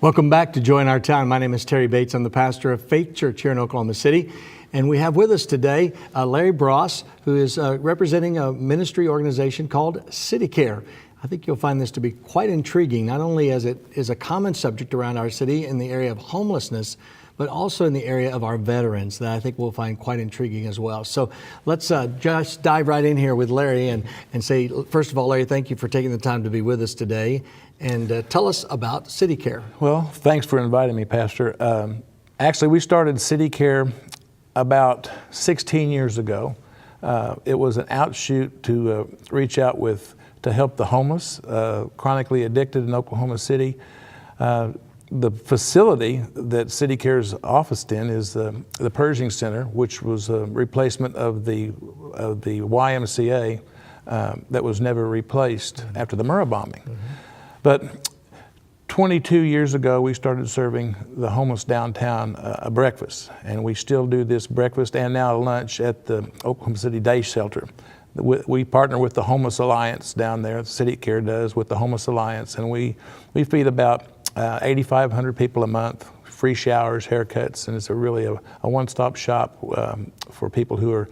Welcome back to Joy in Our Town. My name is Terry Bates. I'm the pastor of Faith Church here in Oklahoma City. And we have with us today Larry Bross, who is representing a ministry organization called City Care. I think you'll find this to be quite intriguing, not only as it is a common subject around our city in the area of homelessness, but also in the area of our veterans that I think we'll find quite intriguing as well. So let's just dive right in here with Larry and say, first of all, Larry, thank you for taking the time to be with us today. And tell us about City Care. Well, thanks for inviting me, Pastor. Actually, we started City Care about 16 years ago. It was an outshoot to reach out to help the homeless, chronically addicted in Oklahoma City. The facility that City Care's officed in is the Pershing Center, which was a replacement of the YMCA that was never replaced after the Murrah bombing. But 22 years ago, we started serving the homeless downtown a breakfast, and we still do this breakfast and now lunch at the Oklahoma City Day Shelter. We partner with the Homeless Alliance down there. City Care does with the Homeless Alliance, and we feed about 8,500 people a month, free showers, haircuts, and it's really a one-stop shop for people who are,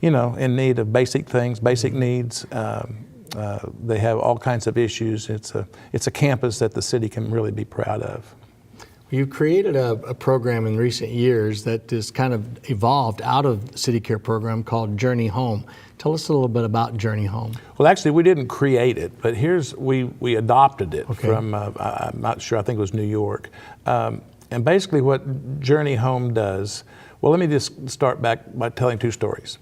in need of basic things, basic needs. They have all kinds of issues. It's a campus that the city can really be proud of. You've created a program in recent years that has kind of evolved out of the City Care program called Journey Home. Tell us a little bit about Journey Home. Well, actually, we didn't create it, but we adopted it from, I'm not sure, I think it was New York. And basically what Journey Home does, well, let me just start back by telling two stories.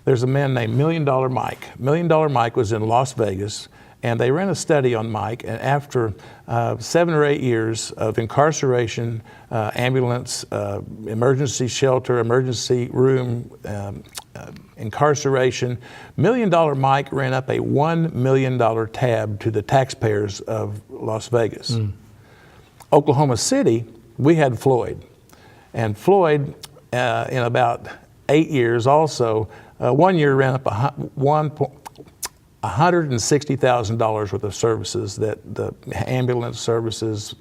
There's a man named $1 Million Mike. $1 Million Mike was in Las Vegas, and they ran a study on Mike, and after 7 or 8 years of incarceration, ambulance, emergency shelter, emergency room, incarceration, $1 Million Mike ran up a $1 million tab to the taxpayers of Las Vegas. Oklahoma City, we had Floyd. And Floyd, in about 8 years also, 1 year ran up $160,000 worth of services, that the ambulance services,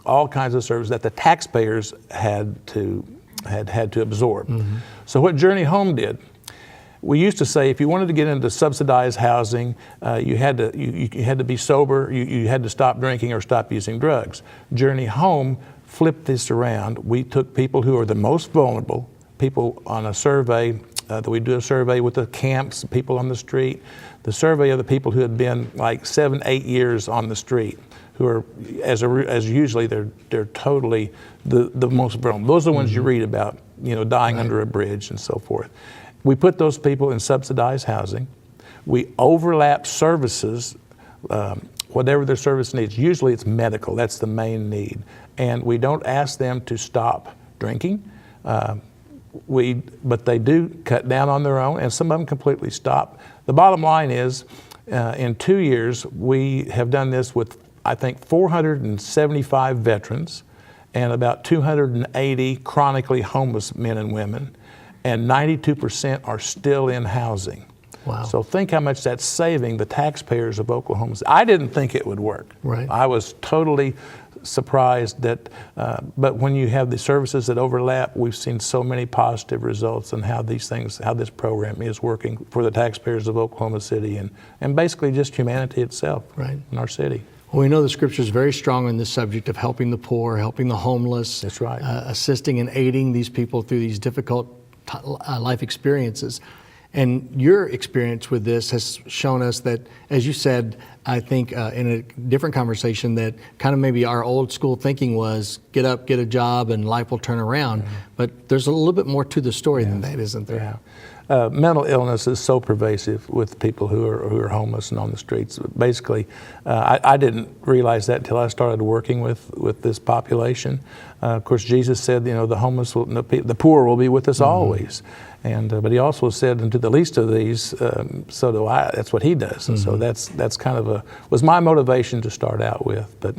all kinds of services that the taxpayers had to absorb. So what Journey Home did, we used to say if you wanted to get into subsidized housing, you had to be sober, you had to stop drinking or stop using drugs. Journey Home flipped this around. We took people who are the most vulnerable, people on a survey, that we do a survey with the camps, people on the street, the survey of the people who had been like 7, 8 years on the street, who are, as usually they're totally the most vulnerable. Those are the ones you read about, dying under a bridge and so forth. We put those people in subsidized housing. We overlap services, whatever their service needs. Usually it's medical, that's the main need. And we don't ask them to stop drinking. But they do cut down on their own, and some of them completely stop. The bottom line is, in 2 years, we have done this with, I think, 475 veterans and about 280 chronically homeless men and women, and 92% are still in housing. Wow. So think how much that's saving the taxpayers of Oklahoma. I didn't think it would work. Right. I was totally surprised that, but when you have the services that overlap, we've seen so many positive results on how this program is working for the taxpayers of Oklahoma City and basically just humanity itself in our city. Well, we know the scripture is very strong on this subject of helping the poor, helping the homeless. That's right. Assisting and aiding these people through these difficult life experiences. And your experience with this has shown us that, as you said, I think in a different conversation, that kind of maybe our old school thinking was get up, get a job, and life will turn around. But there's a little bit more to the story than that, isn't there? Mental illness is so pervasive with people who are homeless and on the streets. Basically, I didn't realize that until I started working with this population. Of course, Jesus said, the homeless, the poor will be with us always. And but he also said, "And to the least of these, so do I." That's what he does, and so that's kind of was my motivation to start out with. But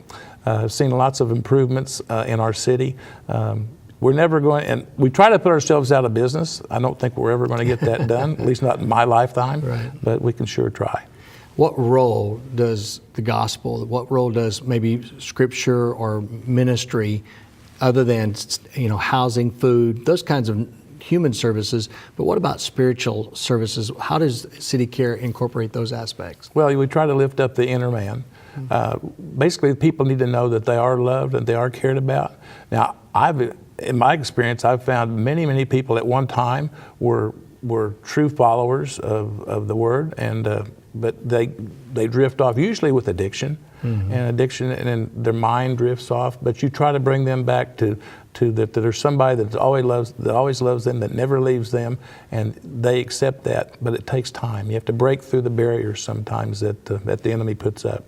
I've seen lots of improvements in our city. We're never going, and we try to put ourselves out of business. I don't think we're ever going to get that done, at least not in my lifetime. But we can sure try. what role does the gospel, what role does maybe scripture or ministry, other than housing, food, those kinds of human services, but what about spiritual services? How does City Care incorporate those aspects? Well, we try to lift up the inner man. Basically, people need to know that they are loved and they are cared about. Now, in my experience, I've found many people at one time were true followers of the Word, but they drift off, usually with addiction. And then their mind drifts off. But you try to bring them back to that there's somebody that always loves them, that never leaves them, and they accept that. But it takes time. You have to break through the barriers sometimes that the enemy puts up.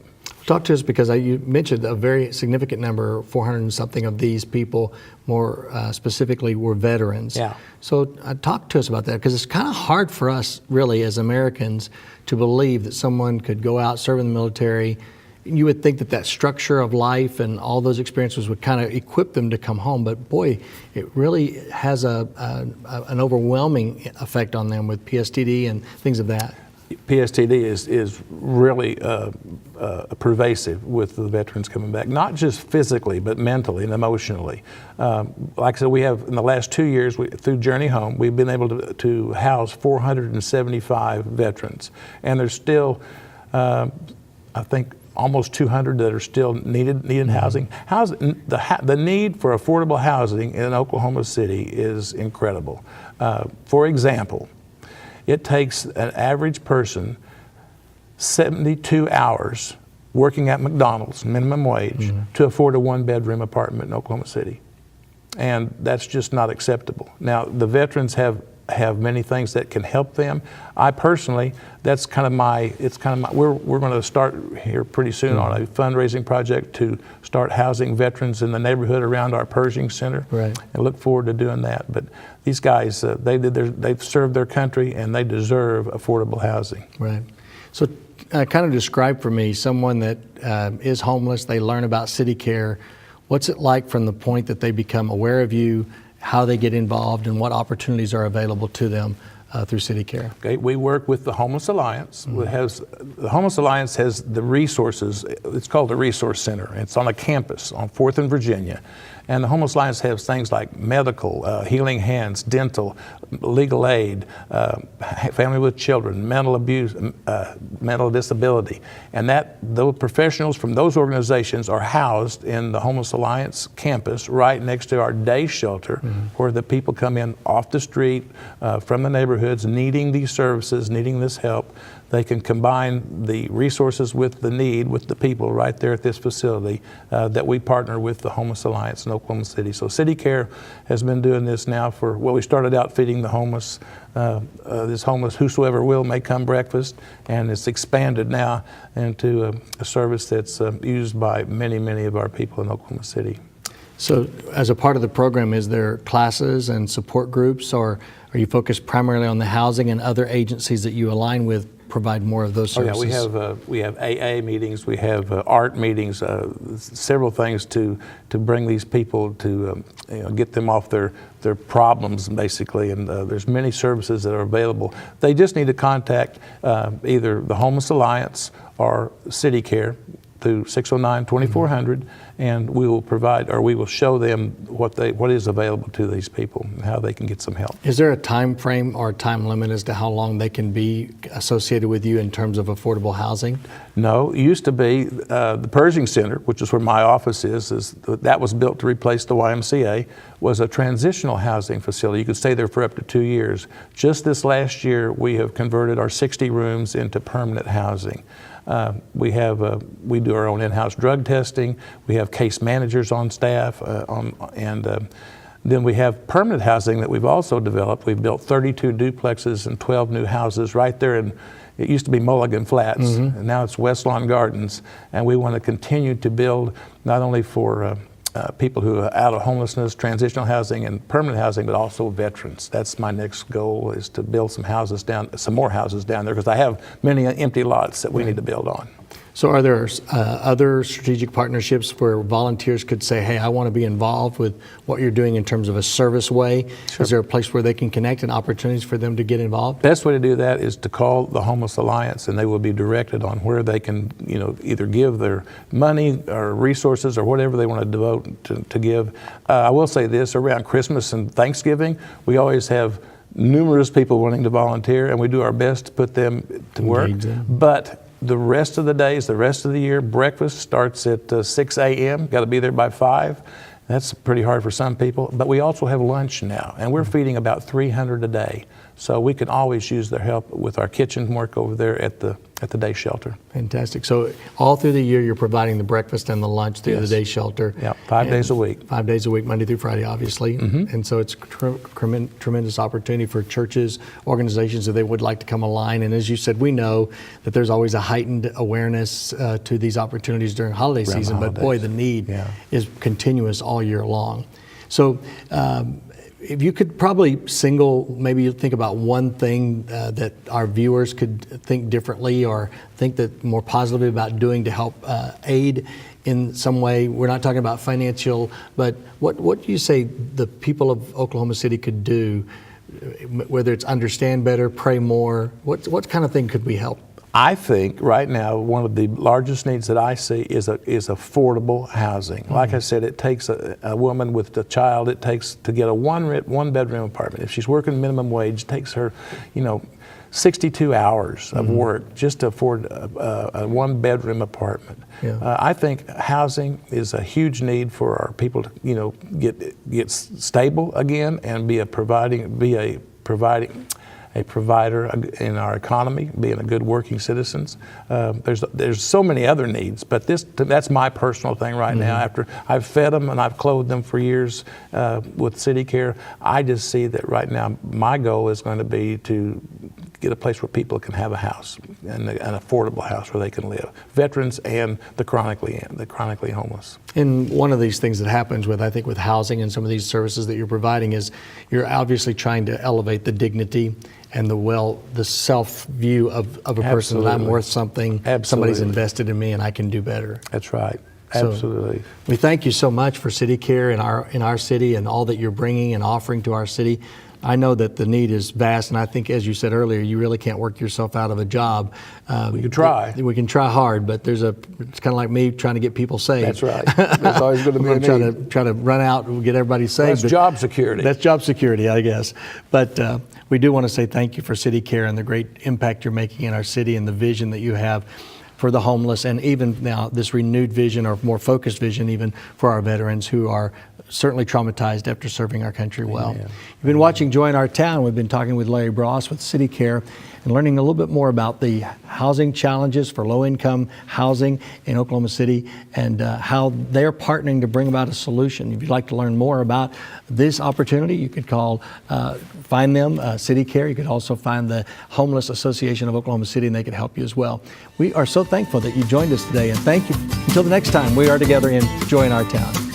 Talk to us, because you mentioned a very significant number, 400 and something of these people, more specifically, were veterans. Yeah. So talk to us about that, because it's kind of hard for us, really, as Americans, to believe that someone could go out, serve in the military. You would think that structure of life and all those experiences would kind of equip them to come home, but boy, it really has an overwhelming effect on them with PSTD and things of that. PSTD is really pervasive with the veterans coming back, not just physically, but mentally and emotionally. Like I said, we have, in the last 2 years, through Journey Home, we've been able to house 475 veterans. And there's still, I think, almost 200 that are still needing housing. The need for affordable housing in Oklahoma City is incredible. For example, it takes an average person 72 hours working at McDonald's, minimum wage, to afford a one-bedroom apartment in Oklahoma City. And that's just not acceptable. Now, the veterans have many things that can help them. I personally, we're going to start here pretty soon on a fundraising project to start housing veterans in the neighborhood around our Pershing Center. Right. And look forward to doing that. But these guys, they've served their country and they deserve affordable housing. Right. So kind of describe for me someone that is homeless, they learn about City Care. What's it like from the point that they become aware of you, how they get involved, and what opportunities are available to them through City Care? Okay, we work with the Homeless Alliance. The Homeless Alliance has the resources. It's called the Resource Center. It's on a campus on 4th and Virginia. And the Homeless Alliance has things like medical, healing hands, dental, legal aid, family with children, mental abuse, mental disability. And those professionals from those organizations are housed in the Homeless Alliance campus right next to our day shelter, where the people come in off the street from the neighborhoods needing these services, needing this help. They can combine the resources with the need, with the people right there at this facility that we partner with the Homeless Alliance in Oklahoma City. So City Care has been doing this now we started out feeding the homeless, this homeless whosoever will may come breakfast, and it's expanded now into a service that's used by many of our people in Oklahoma City. So as a part of the program, is there classes and support groups, or are you focused primarily on the housing, and other agencies that you align with provide more of those services? Yeah, we have AA meetings, we have art meetings, several things to bring these people to get them off their problems, basically. And there's many services that are available. They just need to contact either the Homeless Alliance or City Care through 609-2400, and we will provide, or we will show them what is available to these people and how they can get some help. Is there a time frame or a time limit as to how long they can be associated with you in terms of affordable housing? No, it used to be the Pershing Center, which is where my office is that was built to replace the YMCA, was a transitional housing facility. You could stay there for up to 2 years. Just this last year, we have converted our 60 rooms into permanent housing. We do our own in-house drug testing. We have case managers on staff, then we have permanent housing that we've also developed. We've built 32 duplexes and 12 new houses right there it used to be Mulligan Flats, and now it's West Lawn Gardens. And we want to continue to build not only for people who are out of homelessness, transitional housing, and permanent housing, but also veterans. That's my next goal, is to build some more houses down there, because I have many empty lots that we need to build on. So are there other strategic partnerships where volunteers could say, hey, I want to be involved with what you're doing in terms of a service way? Sure. Is there a place where they can connect and opportunities for them to get involved? Best way to do that is to call the Homeless Alliance, and they will be directed on where they can, either give their money or resources or whatever they want to devote to give. I will say this, around Christmas and Thanksgiving, we always have numerous people wanting to volunteer, and we do our best to put them to work. But the rest of the days, the rest of the year, breakfast starts at 6 a.m. Got to be there by 5. That's pretty hard for some people. But we also have lunch now, and we're feeding about 300 a day. So we can always use their help with our kitchen work over there at the day shelter. Fantastic. So all through the year, you're providing the breakfast and the lunch through the day shelter. Yeah, 5 days a week. 5 days a week, Monday through Friday, obviously. And so it's tremendous opportunity for churches, organizations that they would like to come align. And as you said, we know that there's always a heightened awareness to these opportunities during holiday season, but boy, the need is continuous all year long. So if you could probably maybe think about one thing that our viewers could think differently or think that more positively about doing to help aid in some way. We're not talking about financial, but what do you say the people of Oklahoma City could do, whether it's understand better, pray more, what kind of thing could we help? I think right now one of the largest needs that I see is affordable housing. Like I said, it takes a woman with a child, it takes to get a one bedroom apartment. If she's working minimum wage, it takes her, 62 hours of work just to afford a one bedroom apartment. I think housing is a huge need for our people to, get stable again and be a provider in our economy, being a good working citizens. There's so many other needs, but that's my personal thing right now. After I've fed them and I've clothed them for years with City Care, I just see that right now my goal is going to be to get a place where people can have a house, and an affordable house where they can live. Veterans and the chronically homeless. And one of these things that happens with housing and some of these services that you're providing is you're obviously trying to elevate the dignity and the self view of a person that I'm worth something. Somebody's invested in me and I can do better. That's right. Absolutely. So we thank you so much for City Care in our city and all that you're bringing and offering to our city. I know that the need is vast, and I think, as you said earlier, you really can't work yourself out of a job. We can try. We can try hard, but it's kind of like me trying to get people saved. That's right. There's always going to be a need. Try to run out and get everybody saved. That's job security. That's job security, I guess. But we do want to say thank you for City Care and the great impact you're making in our city and the vision that you have for the homeless, and even now this renewed vision or more focused vision even for our veterans who are certainly traumatized after serving our country well. Amen. You've been watching Joy in Our Town. We've been talking with Larry Bross with City Care and learning a little bit more about the housing challenges for low-income housing in Oklahoma City and how they're partnering to bring about a solution. If you'd like to learn more about this opportunity, you could find them, City Care. You could also find the Homeless Association of Oklahoma City, and they could help you as well. We are so thankful that you joined us today, and thank you. Until the next time, we are together in Joy in Our Town.